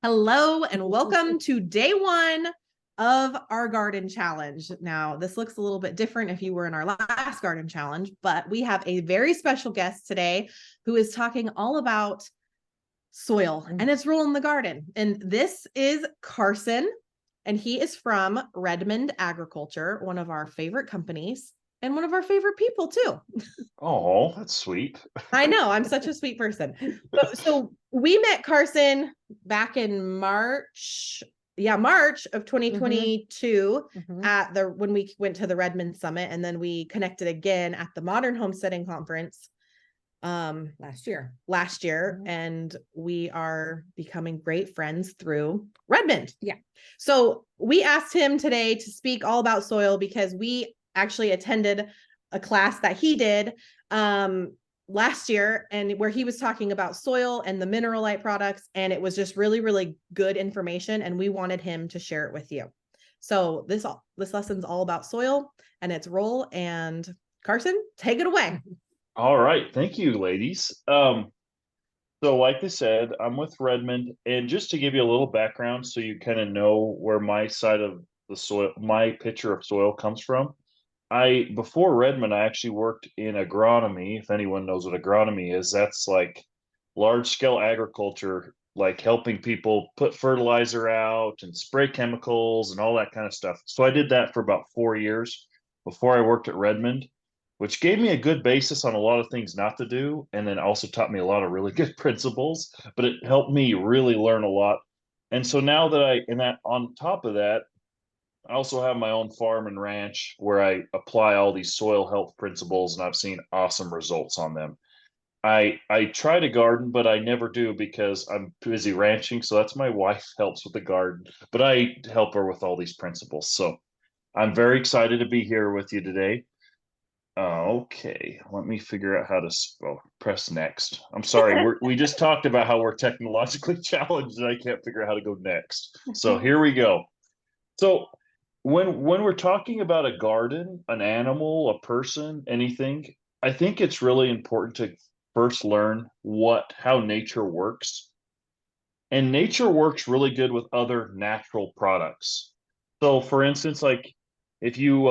Hello and welcome to day one of our garden challenge. Now, this looks a little bit different if you were in our last garden challenge, but we have a very special guest today who is talking all about soil and its role in the garden. And this is Karson, and he is from Redmond Agriculture, one of our favorite companies and one of our favorite people too. Oh, that's sweet. I know, I'm such a sweet person. But so we met Karson back in March. Yeah, March of hmm 2022 hmm at the when we went to the Redmond Summit, and then we connected again at the Modern Homesteading Conference last year, and we are becoming great friends through Redmond. Yeah. So we asked him today to speak all about soil because we actually attended a class that he did last year, and where he was talking about soil and the mineralite products, and it was just really, really good information, and we wanted him to share it with you. So this lesson's all about soil and its role. And Karson, take it away. All right. Thank you, ladies. So like I said, I'm with Redmond, and just to give you a little background so you kind of know where my side of the soil, my picture of soil comes from. Before Redmond, I actually worked in agronomy. If anyone knows what agronomy is, that's like large scale agriculture, like helping people put fertilizer out and spray chemicals and all that kind of stuff. So I did that for about 4 years before I worked at Redmond, which gave me a good basis on a lot of things not to do. And then also taught me a lot of really good principles, but it helped me really learn a lot. And so now and that on top of that, I also have my own farm and ranch where I apply all these soil health principles, and I've seen awesome results on them. I try to garden, but I never do because I'm busy ranching. So that's my wife helps with the garden, but I help her with all these principles. So I'm very excited to be here with you today. Okay, let me figure out how to press next. I'm sorry, we just talked about how we're technologically challenged, and I can't figure out how to go next. So here we go. So when we're talking about a garden, an animal, a person, anything, I think it's really important to first learn what how nature works. And nature works really good with other natural products. So for instance, like if you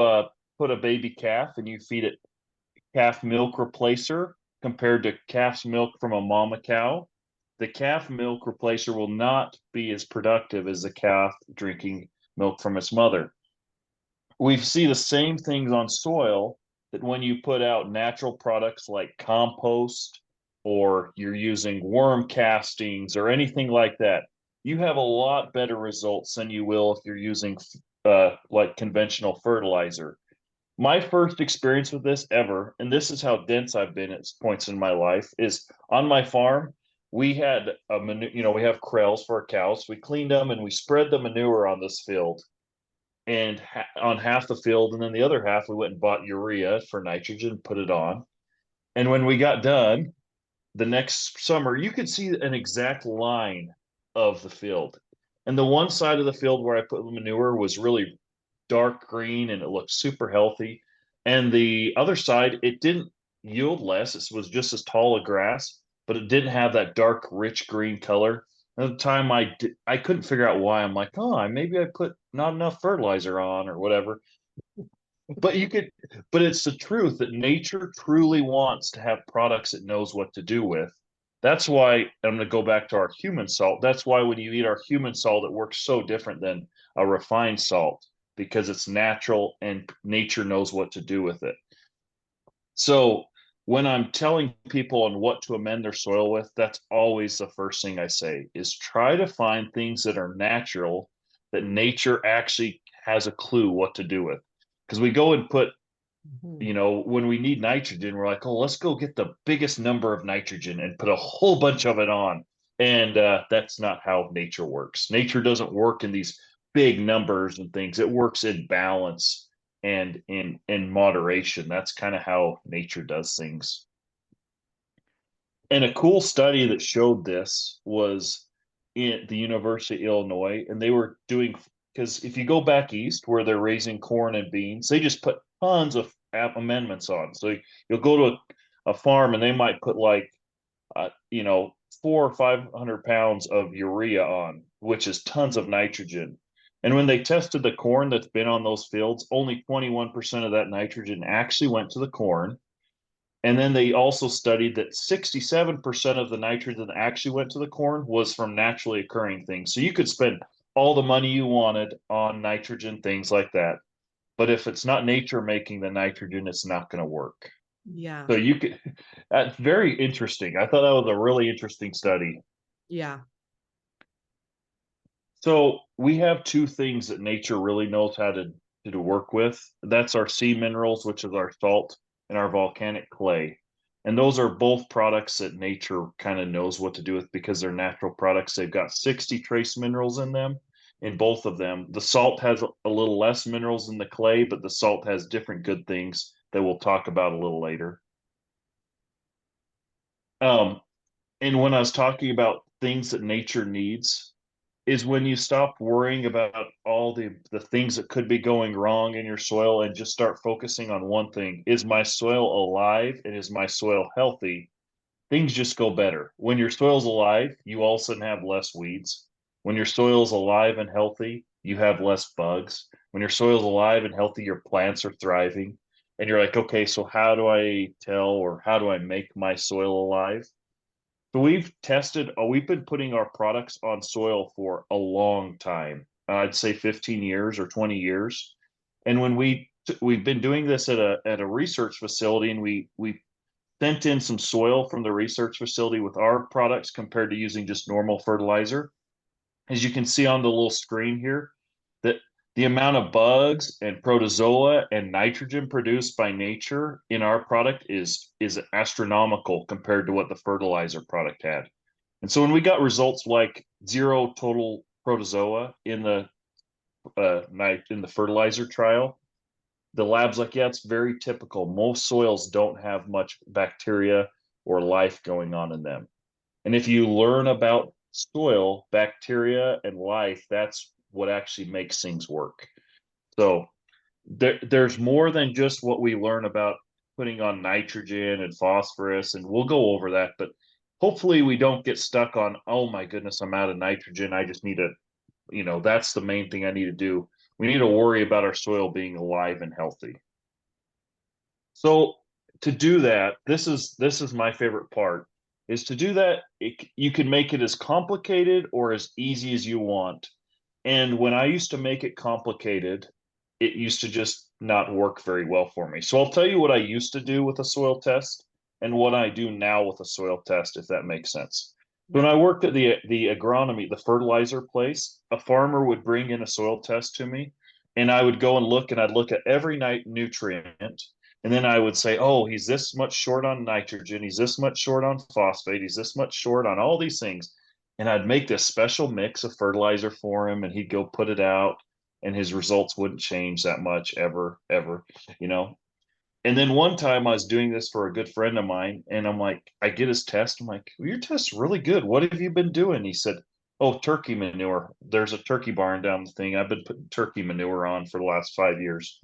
put a baby calf and you feed it calf milk replacer compared to calf's milk from a mama cow, the calf milk replacer will not be as productive as the calf drinking milk from its mother. We see the same things on soil, that when you put out natural products like compost, or you're using worm castings or anything like that, you have a lot better results than you will if you're using like conventional fertilizer. My first experience with this ever, and this is how dense I've been at points in my life, is on my farm. We had we have corrals for our cows. We cleaned them and we spread the manure on this field, and on half the field, and then the other half we went and bought urea for nitrogen, put it on. And when we got done the next summer, you could see an exact line of the field. And the one side of the field where I put the manure was really dark green and it looked super healthy. And the other side, it didn't yield less. It was just as tall a grass, but it didn't have that dark, rich green color. At the time, I couldn't figure out why. I'm like, oh, maybe I put not enough fertilizer on or whatever. But but it's the truth that nature truly wants to have products it knows what to do with. That's why I'm going to go back to our human salt. That's why when you eat our human salt, it works so different than a refined salt, because it's natural and nature knows what to do with it. So when I'm telling people on what to amend their soil with, that's always the first thing I say is try to find things that are natural, that nature actually has a clue what to do with. Because we go and put, when we need nitrogen, we're like, oh, let's go get the biggest number of nitrogen and put a whole bunch of it on. And that's not how nature works. Nature doesn't work in these big numbers and things. It works in balance and in moderation. That's kind of how nature does things. And a cool study that showed this was in the University of Illinois, and they were doing, because if you go back east where they're raising corn and beans, they just put tons of amendments on. So you'll go to a farm and they might put like 400 or 500 pounds of urea on. which is tons of nitrogen. And when they tested the corn that's been on those fields, only 21% of that nitrogen actually went to the corn. And then they also studied that 67% of the nitrogen that actually went to the corn was from naturally occurring things. So you could spend all the money you wanted on nitrogen, things like that. But if it's not nature making the nitrogen, it's not going to work. Yeah. So you could, that's very interesting. I thought that was a really interesting study. Yeah. So we have two things that nature really knows how to work with. That's our sea minerals, which is our salt, and our volcanic clay. And those are both products that nature kind of knows what to do with because they're natural products. They've got 60 trace minerals in them, in both of them. The salt has a little less minerals than the clay, but the salt has different good things that we'll talk about a little later. Um, and when I was talking about things that nature needs, is when you stop worrying about all the things that could be going wrong in your soil and just start focusing on one thing. Is my soil alive and is my soil healthy? Things just go better. When your soil's alive, you all of a sudden have less weeds. When your soil's alive and healthy, you have less bugs. When your soil's alive and healthy, your plants are thriving. And you're like, okay, so how do I tell or how do I make my soil alive? So we've been putting our products on soil for a long time. I'd say 15 years or 20 years. And when we've been doing this at a research facility, and we sent in some soil from the research facility with our products compared to using just normal fertilizer. As you can see on the little screen here, that the amount of bugs and protozoa and nitrogen produced by nature in our product is astronomical compared to what the fertilizer product had. And so when we got results like zero total protozoa in the fertilizer trial, the lab's like, yeah, it's very typical. Most soils don't have much bacteria or life going on in them. And if you learn about soil, bacteria, and life, that's what actually makes things work. So there's more than just what we learn about putting on nitrogen and phosphorus, and we'll go over that. But hopefully, we don't get stuck on, oh my goodness, I'm out of nitrogen. I just need to, that's the main thing I need to do. We need to worry about our soil being alive and healthy. So to do that, this is my favorite part, is to do that, you can make it as complicated or as easy as you want. And when I used to make it complicated, it used to just not work very well for me. So I'll tell you what I used to do with a soil test and what I do now with a soil test, if that makes sense. When Yeah. I worked at the agronomy, the fertilizer place, a farmer would bring in a soil test to me, and I would go and look, and I'd look at every night nutrient, and then I would say, oh, he's this much short on nitrogen, he's this much short on phosphate, he's this much short on all these things. And I'd make this special mix of fertilizer for him, and he'd go put it out, and his results wouldn't change that much ever, you know. And then one time I was doing this for a good friend of mine, and I'm like, I get his test. I'm like, well, your test's really good. What have you been doing? He said, oh, turkey manure. There's a turkey barn down the thing. I've been putting turkey manure on for the last 5 years.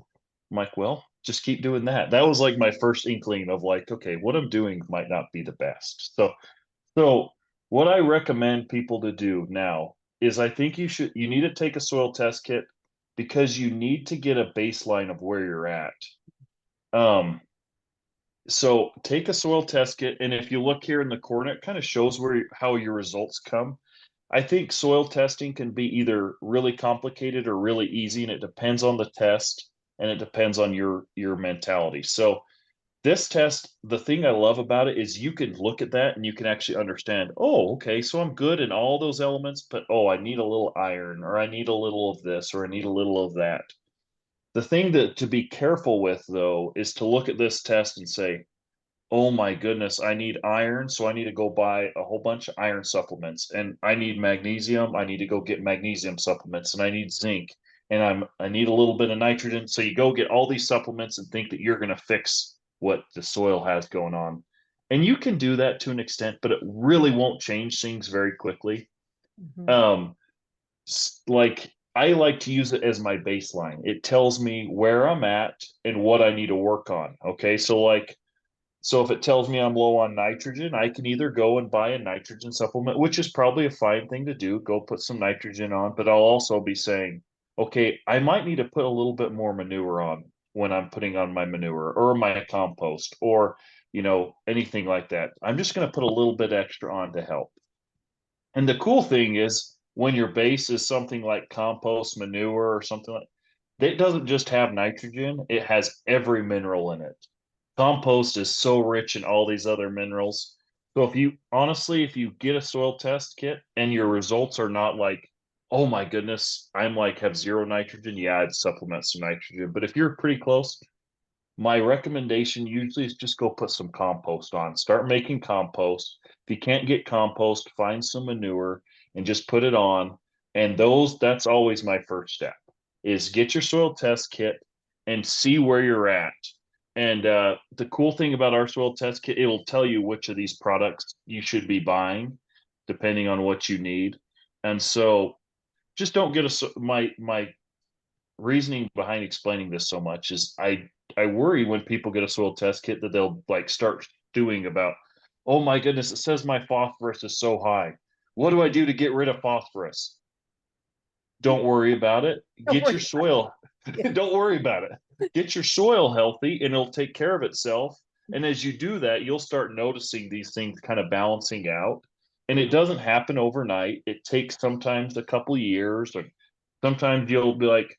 I'm like, well, just keep doing that. That was like my first inkling of like, okay, what I'm doing might not be the best. So what I recommend people to do now is I think you need to take a soil test kit because you need to get a baseline of where you're at. Um, so take a soil test kit, and if you look here in the corner, it kind of shows how your results come. I think soil testing can be either really complicated or really easy, and it depends on the test and it depends on your mentality. So this test, the thing I love about it is you can look at that and you can actually understand, oh, okay, so I'm good in all those elements, but oh, I need a little iron, or I need a little of this, or I need a little of that. The thing that to be careful with though is to look at this test and say, oh my goodness, I need iron, so I need to go buy a whole bunch of iron supplements. And I need magnesium, I need to go get magnesium supplements, and I need zinc, and I need a little bit of nitrogen. So you go get all these supplements and think that you're going to fix what the soil has going on. And you can do that to an extent, but it really won't change things very quickly. Mhm. Um, like I like to use it as my baseline. It tells me where I'm at and what I need to work on. Okay. So like So if it tells me I'm low on nitrogen, I can either go and buy a nitrogen supplement, which is probably a fine thing to do, go put some nitrogen on, but I'll also be saying, okay, I might need to put a little bit more manure on when I'm putting on my manure or my compost or, anything like that. I'm just going to put a little bit extra on to help. And the cool thing is when your base is something like compost, manure, or something like it doesn't just have nitrogen, it has every mineral in it. Compost is so rich in all these other minerals. So if you get a soil test kit and your results are not like, oh my goodness, I'm like have zero nitrogen, yeah, I'd supplement some nitrogen. But if you're pretty close, my recommendation usually is just go put some compost on. Start making compost. If you can't get compost, find some manure and just put it on. And that's always my first step is get your soil test kit and see where you're at. And the cool thing about our soil test kit, it'll tell you which of these products you should be buying, depending on what you need. And so just don't get my reasoning behind explaining this so much is I worry when people get a soil test kit that they'll like start doing about, oh my goodness, it says my phosphorus is so high. What do I do to get rid of phosphorus? Don't worry about it. Don't Get worry your about it. soil. Yeah. Don't worry about it. Get your soil healthy and it'll take care of itself. And as you do that, you'll start noticing these things kind of balancing out. And it doesn't happen overnight. It takes sometimes a couple years, or sometimes you'll be like,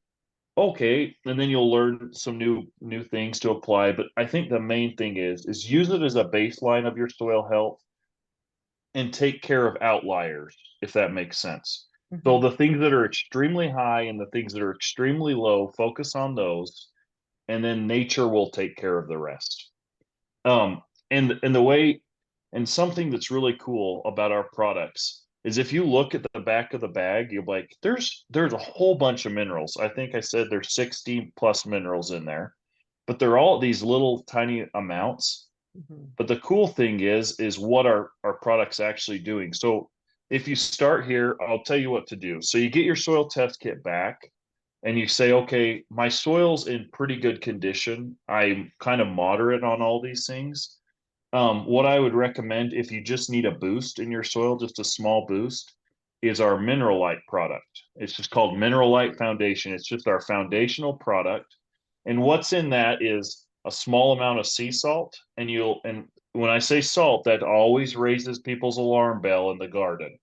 okay, and then you'll learn some new things to apply. But I think the main thing is use it as a baseline of your soil health and take care of outliers, if that makes sense. So Mhm. the things that are extremely high and the things that are extremely low, focus on those, and then nature will take care of the rest. Um, and the way and something that's really cool about our products is if you look at the back of the bag, you're like, there's a whole bunch of minerals. I think I said there's 60 plus minerals in there, but they're all these little tiny amounts. Mhm. But the cool thing is what our products actually doing. So if you start here, I'll tell you what to do. So you get your soil test kit back and you say, okay, my soil's in pretty good condition. I'm kind of moderate on all these things. What I would recommend if you just need a boost in your soil, just a small boost, is our Mineralite product. It's just called Mineralite Foundation. It's just our foundational product. And what's in that is a small amount of sea salt. And when I say salt, that always raises people's alarm bell in the garden.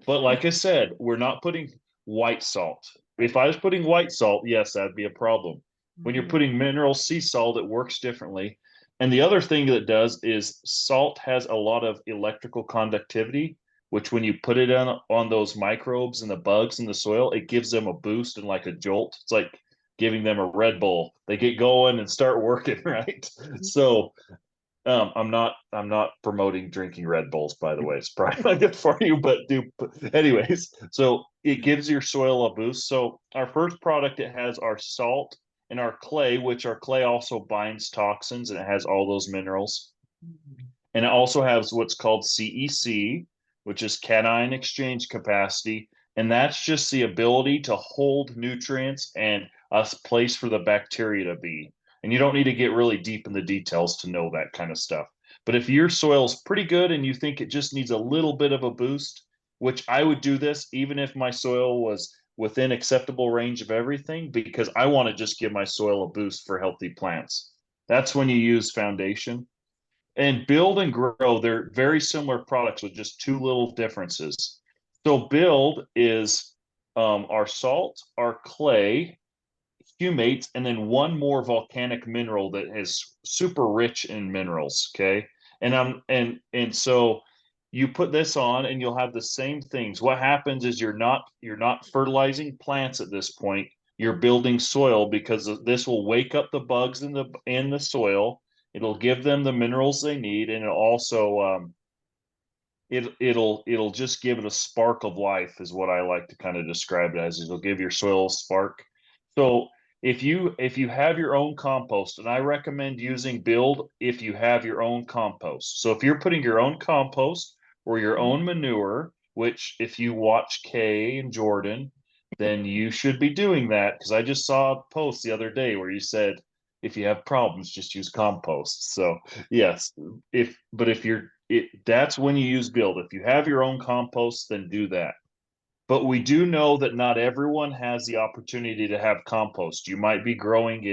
But like I said, we're not putting white salt. If I was putting white salt, yes, that'd be a problem. When you're Mhm. putting mineral sea salt, it works differently. And the other thing that it does is salt has a lot of electrical conductivity, which when you put it on those microbes and the bugs in the soil, it gives them a boost and like a jolt. It's like giving them a Red Bull. They get going and start working, right? So I'm not promoting drinking Red Bulls, by the way. It's probably not good for you, anyways. So it gives your soil a boost. So our first product, it has our salt and our clay, which our clay also binds toxins and it has all those minerals. Mhm. And it also has what's called CEC, which is cation exchange capacity. And that's just the ability to hold nutrients and a place for the bacteria to be. And you don't need to get really deep in the details to know that kind of stuff. But if your soil's pretty good and you think it just needs a little bit of a boost, which I would do this even if my soil was within acceptable range of everything, because I want to just give my soil a boost for healthy plants. That's when you use foundation. And build and grow, they're very similar products with just two little differences. So build is our salt, our clay, humates, and then one more volcanic mineral that is super rich in minerals. Okay. And so you put this on and you'll have the same things. What happens is you're not fertilizing plants at this point. You're building soil because this will wake up the bugs in the soil. It'll give them the minerals they need, and it'll just give it a spark of life is what I like to kind of describe it as. It'll give your soil a spark. So if you have your own compost, and I recommend using Build if you have your own compost. So if you're putting your own compost or your own manure, which if you watch Kay and Jordan, then you should be doing that because I just saw a post the other day where you said If you have problems, just use compost. So yes, if that's when you use build. If you have your own compost, then do that. But we do know that not everyone has the opportunity to have compost. You might be growing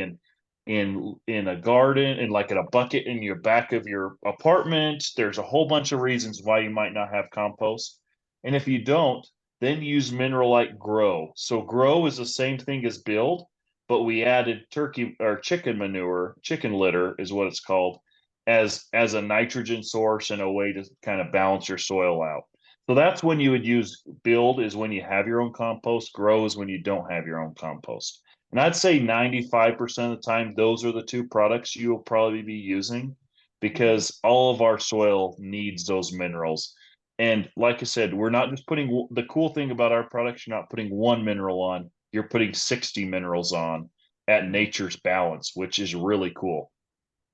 in a garden, in like in a bucket in your back of your apartment. There's a whole bunch of reasons why you might not have compost. And if you don't, then use mineral like grow. So grow is the same thing as build, but we added turkey or chicken manure, chicken litter is what it's called, as a nitrogen source and a way to kind of balance your soil out. So that's when you would use build, is when you have your own compost. Grow is when you don't have your own compost. And I'd say 95% of the time, those are the two products you will probably be using, because all of our soil needs those minerals. And like I said, we're not just putting, the cool thing about our products, you're not putting one mineral on, you're putting 60 minerals on at nature's balance, which is really cool.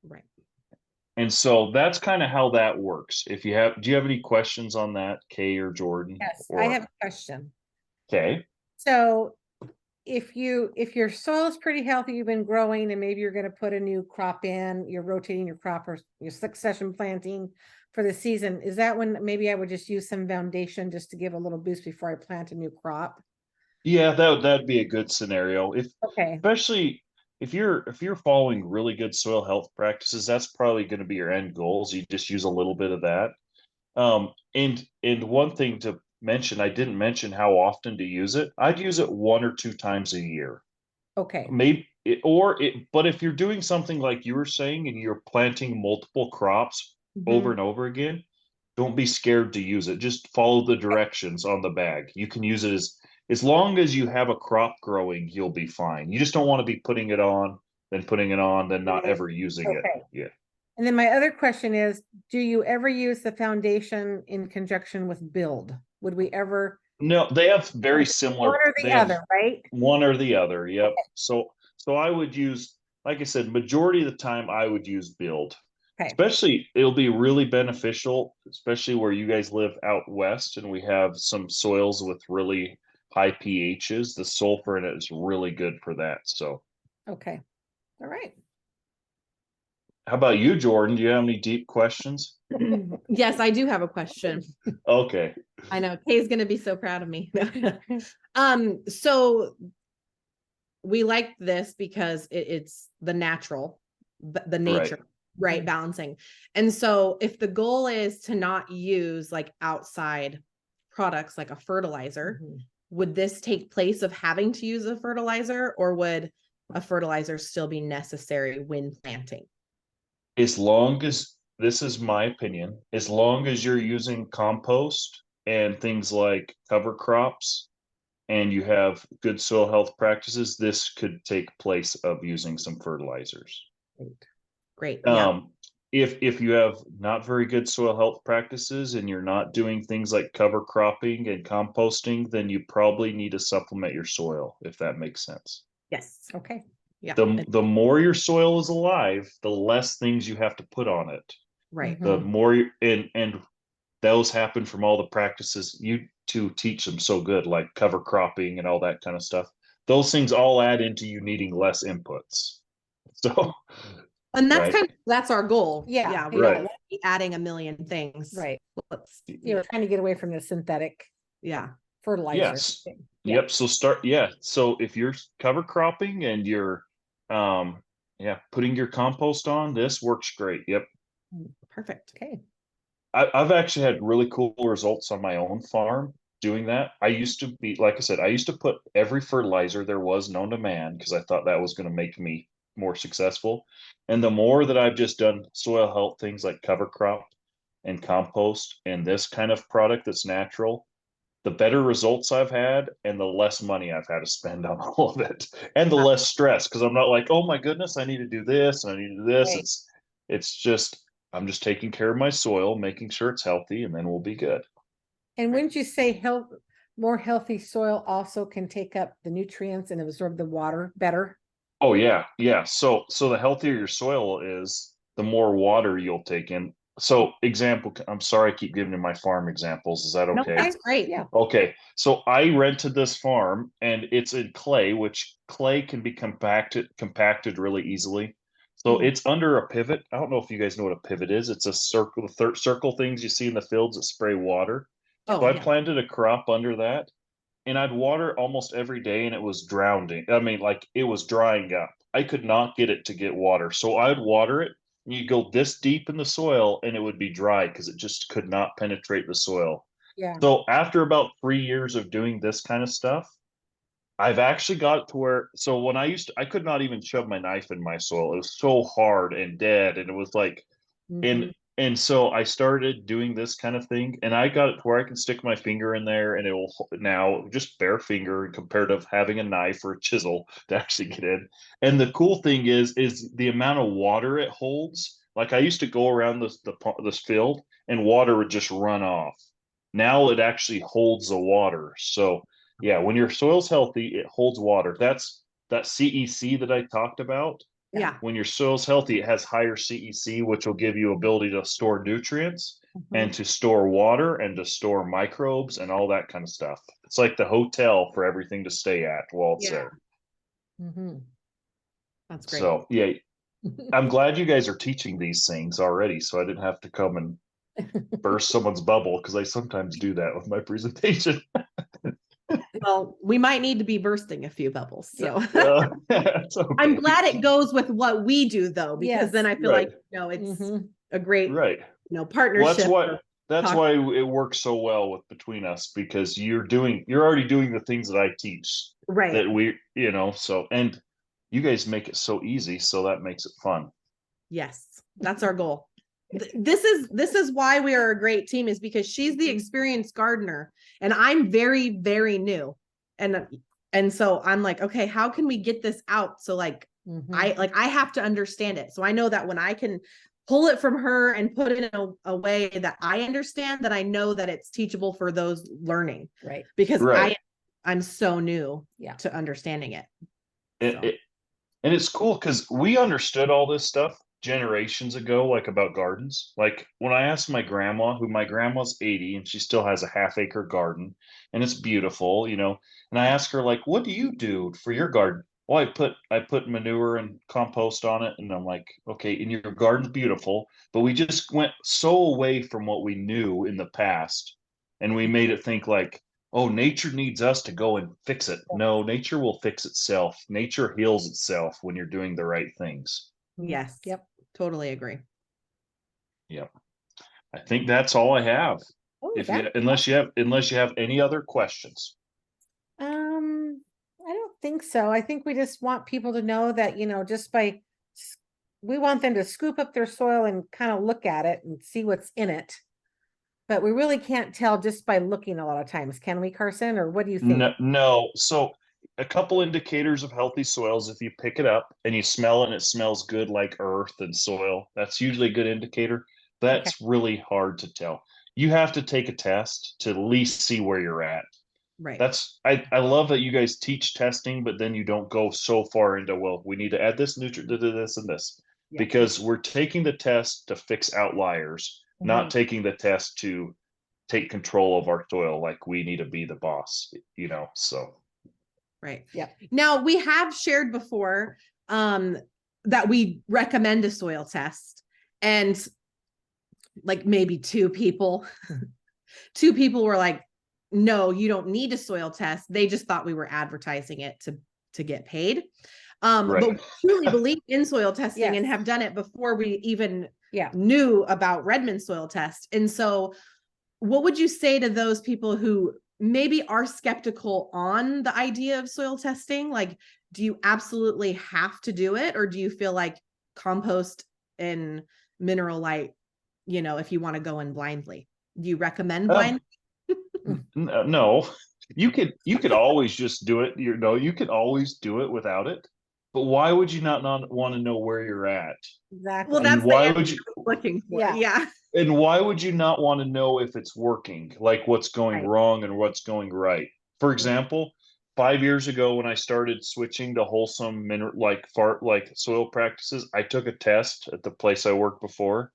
Right. And so that's kind of how that works. If you have, do you have any questions on that, Kay or Jordan? Yes, I Or have a question. okay. So if your soil is pretty healthy, you've been growing and maybe you're going to put a new crop in, you're rotating your crop or your succession planting for the season, is that when maybe I would just use some foundation just to give a little boost before I plant a new crop? Yeah, that'd be a good scenario. If Okay, especially if you're following really good soil health practices, that's probably going to be your end goals. You just use a little bit of that. And one thing to mention, I didn't mention how often to use it. I'd use it 1 or 2 times a year. okay, Maybe it, or it, but if you're doing something like you were saying and you're planting multiple crops over mhm, and over again, don't be scared to use it. Just follow the directions on the bag. You can use it as long as you have a crop growing, you'll be fine. You just don't want to be putting it on, then putting it on, then not ever using it. okay. Yeah. And then my other question is, do you ever use the foundation in conjunction with build? Would we ever, No, they have very one similar, or they the have other, right? one or the other. Yep. So I would use, like I said, majority of the time I would use build. Okay, Especially, it'll be really beneficial, especially where you guys live out west and we have some soils with really high pHs. The sulfur in it is really good for that. So, okay, all right. how about you, Jordan? Do you have any deep questions? Yes, I do have a question. Okay. I know Kay's gonna be so proud of me. So we like this because it's the natural, the nature, right? Mhm. Balancing. And so if the goal is to not use like outside products like a fertilizer, Mhm. would this take place of having to use a fertilizer, or would a fertilizer still be necessary when planting? As long as, this is my opinion, as long as you're using compost and things like cover crops and you have good soil health practices, this could take place of using some fertilizers. Great. Great. Yeah. Um, if you have not very good soil health practices and you're not doing things like cover cropping and composting, then you probably need to supplement your soil, if that makes sense. Yes. Okay, Yeah. The more your soil is alive, the less things you have to put on it. Right. The Mhm. more you, and those happen from all the practices you two teach them so good, like cover cropping and all that kind of stuff. Those things all add into you needing less inputs. So, And that's right, kind of, that's our goal. Yeah, Yeah. We yeah. don't want to be adding a million things. Right. Let's, You're trying to get away from the synthetic yeah. fertilizer. yes, Yeah. yep. So start, yeah. So if you're cover cropping and you're, yeah, putting your compost on, this works great. Yep. Perfect. Okay. I've actually had really cool results on my own farm doing that. I used to be, like I said, I used to put every fertilizer there was known to man because I thought that was going to make me more successful. And the more that I've just done soil health things like cover crop and compost and this kind of product that's natural, the better results I've had and the less money I've had to spend on all of it and the less stress because I'm not like, oh my goodness, I need to do this and I need to do this. Right. It's just I'm just taking care of my soil, making sure it's healthy, and then we'll be good. And wouldn't you say more healthy soil also can take up the nutrients and absorb the water better? Oh yeah, yeah. So the healthier your soil is, the more water you'll take in. So example, I'm sorry I keep giving you my farm examples. Is that No, okay? that's great. Yeah. Okay, so I rented this farm and it's in clay, which clay can be compacted really easily. So it's under a pivot. I don't know if you guys know what a pivot is. It's a circle, circle things you see in the fields that spray water. So Oh, I yeah. planted a crop under that, and I'd water almost every day, and it was drowning. I mean, like it was drying up. I could not get it to get water. So I'd water it, and you go this deep in the soil, and it would be dry because it just could not penetrate the soil. Yeah. So after about 3 years of doing this kind of stuff, I've actually got it to where, so when I could not even shove my knife in my soil. It was so hard and dead. And it was like, Mhm. and so I started doing this kind of thing, and I got it to where I can stick my finger in there, and it will now just bare finger compared to having a knife or a chisel to actually get in. And the cool thing is the amount of water it holds. Like I used to go around this field, and water would just run off. Now it actually holds the water. So yeah, when your soil's healthy, it holds water. That's that CEC that I talked about. Yeah. When your soil's healthy, it has higher CEC, which will give you ability to store nutrients and to store water and to store microbes and all that kind of stuff. It's like the hotel for everything to stay at while it's Yeah. there. Mhm. That's great. So yeah, I'm glad you guys are teaching these things already, so I didn't have to come and burst someone's bubble, because I sometimes do that with my presentation. Well, we might need to be bursting a few bubbles. So It's okay. I'm glad it goes with what we do though, because then I feel Right. like, it's Mhm. a great, Right. Well, partnership. that's talk- why it works so well with between us, because you're already doing the things that I teach Right. that so, and you guys make it so easy, so that makes it fun. Yes, that's our goal. This is why we are a great team, is because she's the experienced gardener and I'm very, very new. And so I'm like, okay, how can we get this out? So like, Mhm. I have to understand it. So I know that when I can pull it from her and put it in a way that I understand, that I know that it's teachable for those learning. Right. Because Right. I'm so new Yeah. to understanding it. And it's cool because we understood all this stuff generations ago, like about gardens. Like when I asked my grandma, who my grandma's 80 and she still has a half-acre garden and it's beautiful, and I asked her, like, what do you do for your garden? Well, I put manure and compost on it, and I'm like, okay, and your garden's beautiful, but we just went so away from what we knew in the past, and we made it think like, oh, nature needs us to go and fix it. No, nature will fix itself. Nature heals itself when you're doing the right things. Yes. Yep. Totally agree. Yep. I think that's all I have. Oh, Unless you have any other questions. I don't think so. I think we just want people to know that, just we want them to scoop up their soil and kind of look at it and see what's in it. But we really can't tell just by looking a lot of times, can we, Karson? Or what do you think? No. So a couple indicators of healthy soils, if you pick it up and you smell it and it smells good like earth and soil, that's usually a good indicator. That's really hard to tell. You have to take a test to at least see where you're at. Right. I love that you guys teach testing, but then you don't go so far into, well, we need to add this nutrient to this and this, because we're taking the test to fix outliers, not taking the test to take control of our soil. Like we need to be the boss, so. Right. Yeah. Now we have shared before that we recommend a soil test, and like maybe two people were like, no, you don't need a soil test. They just thought we were advertising it to get paid. Right. But we truly believe in soil testing and Yes. have done it before we even knew about Redmond soil test. And so what would you say to those people who maybe are skeptical on the idea of soil testing? Like, do you absolutely have to do it? Or do you feel like compost and mineral light, if you want to go in blindly? Do you recommend blind? No, you could always just do it. You could always do it without it. But why would you not want to know where you're at? Exactly. Well, that's why would you looking for? Yeah. And why would you not want to know if it's working, like what's going wrong and what's going right? For example, 5 years ago when I started switching to wholesome like soil practices, I took a test at the place I worked before,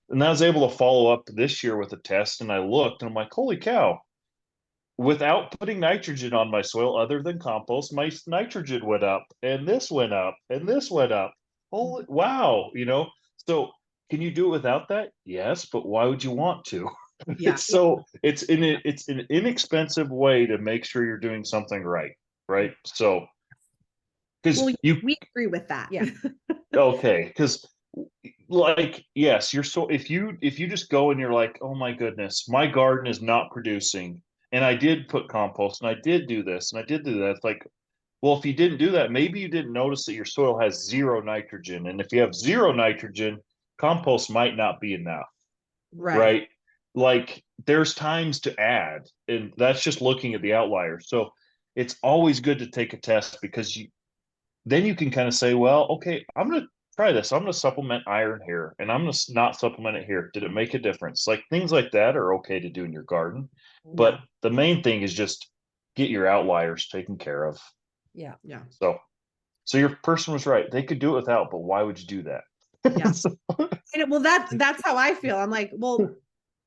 and I was able to follow up this year with a test. And I looked, and I'm like, holy cow! Without putting nitrogen on my soil, other than compost, my nitrogen went up, and this went up, and this went up. holy wow, so can you do it without that? Yes, but why would you want to? Yeah. It's an inexpensive way to make sure you're doing something right? So because Well, you we agree with that. Yeah. okay, because like yes, you're so if you just go and you're like, oh my goodness, my garden is not producing, and I did put compost and I did do this and I did do that. It's like, well, if you didn't do that, maybe you didn't notice that your soil has zero nitrogen. And if you have zero nitrogen, compost might not be enough, Right. right? Like there's times to add, and that's just looking at the outliers. So it's always good to take a test because then you can kind of say, well, okay, I'm going to try this. I'm going to supplement iron here and I'm going to not supplement it here. Did it make a difference? Like things like that are okay to do in your garden. But Yeah. the main thing is just get your outliers taken care of. Yeah. Yeah. So your person was right. They could do it without, but why would you do that? Yeah. So- Well, that's how I feel. I'm like, well,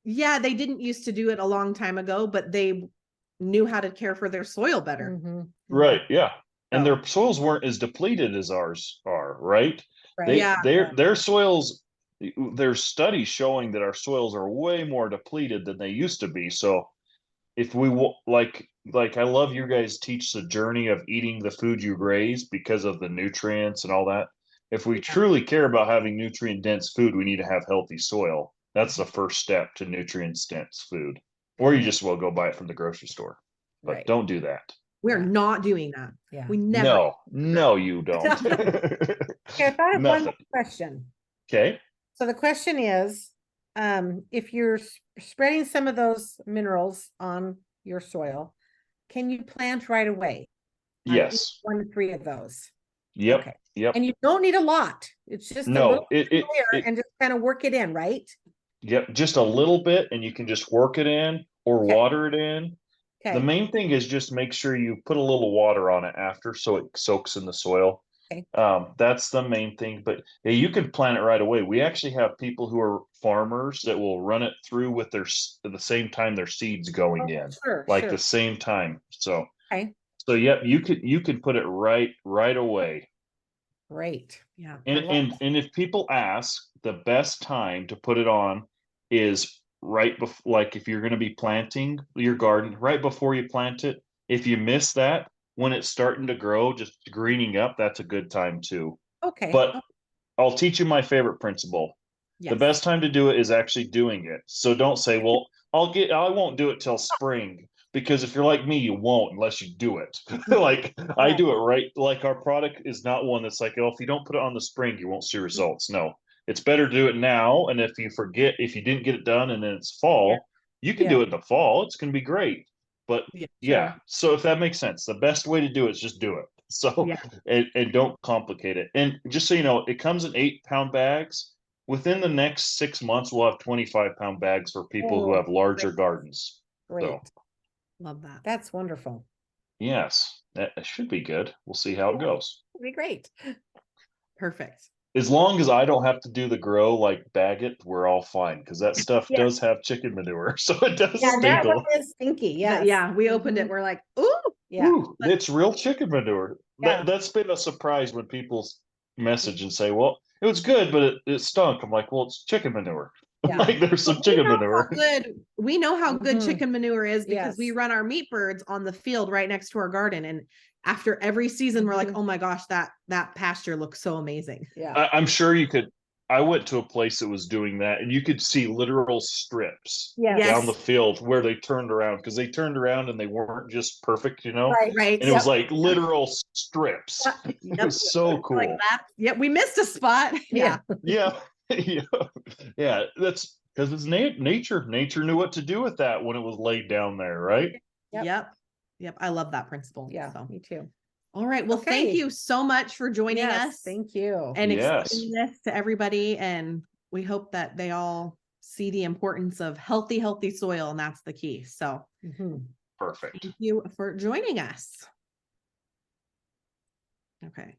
yeah, they didn't used to do it a long time ago, but they knew how to care for their soil better. Mhm. right, yeah. And So, their soils weren't as depleted as ours are, right? Right. yeah. Their soils, there's studies showing that our soils are way more depleted than they used to be. So if we like I love you guys teach the journey of eating the food you raise because of the nutrients and all that. If we truly care about having nutrient dense food, we need to have healthy soil. That's the first step to nutrient dense food. Or you just will go buy it from the grocery store. But Right. don't do that. We're Yeah. not doing that. Yeah. We never. No, you don't. Okay, I thought of one Nothing. more question. Okay. So the question is, if you're spreading some of those minerals on your soil, can you plant right away? On each Yes. 1 to 3 of those. Yep. Okay. Yep. And you don't need a lot. It's just a No, little it layer and just kind of work it in, right? yep, just a little bit, and you can just work it in or Okay. water it in. The Okay. main thing is just make sure you put a little water on it after so it soaks in the soil. Okay. That's the main thing. But yeah, you can plant it right away. We actually have people who are farmers that will run it through with at the same time their seeds going in, Sure, like sure. the same time. So Okay. so yep, you can put it right away. Great. Yeah. I love And if people ask, the best time to put it on is right before, like if you're going to be planting your garden, right before you plant it. If you miss that, when it's starting to grow, just greening up, that's a good time too. Okay. But I'll teach you my favorite principle. The Yes. best time to do it is actually doing it. So don't say, well, I won't do it till spring. Because if you're like me, you won't unless you do it. Like I do it right. Like our product is not one that's like, oh, if you don't put it on the spring, you won't see results. No, it's better to do it now. And if you forget, if you didn't get it done and then it's fall, you can Yeah. do it in the fall. It's going to be great. But Yeah. yeah, so if that makes sense, the best way to do it is just do it. So Yeah. and don't complicate it. And just so you know, it comes in 8-pound bags. Within the next 6 months, we'll have 25-pound bags for people who Oh, have larger gardens. great. So Love that. That's wonderful. yes, that should be good. We'll see how it goes. It'd be great. Perfect. As long as I don't have to do the grow, like bag it, we're all fine because that stuff Yeah. does have chicken manure, so it does Yeah, stink that a one little. is stinky. Yeah. Yeah. We opened it. Mhm. We're like, ooh. Yeah. Ooh, it's real chicken manure. Yeah. That's been a surprise when people message and say, "Well, it was good, but it stunk." I'm like, "Well, it's chicken manure. Yeah. Like there's some We chicken know manure." how good we know how good Mhm. chicken manure is because we Yes. run our meat birds on the field right next to our garden. And after every season, we're like, Mhm. oh my gosh, that pasture looks so amazing. Yeah. I'm sure you could. I went to a place that was doing that, and you could see literal strips Yes. down the field where they turned around because they turned around and they weren't just perfect, Right. Right. And it was like literal strips. It Yep. was so We're like cool. that. Yep. We missed a spot. Yeah. Yeah, yeah, yeah. That's because it's nature. Nature knew what to do with that when it was laid down there, right? Yep. Yep. Yep. I love that principle. Yeah. So, Me too. all right. Well, thank Okay. you so much for joining Yes. us Thank you. and Yes. explaining this to everybody. And we hope that they all see the importance of healthy soil. And that's the key. So Mhm. Perfect. thank you for joining us. Okay.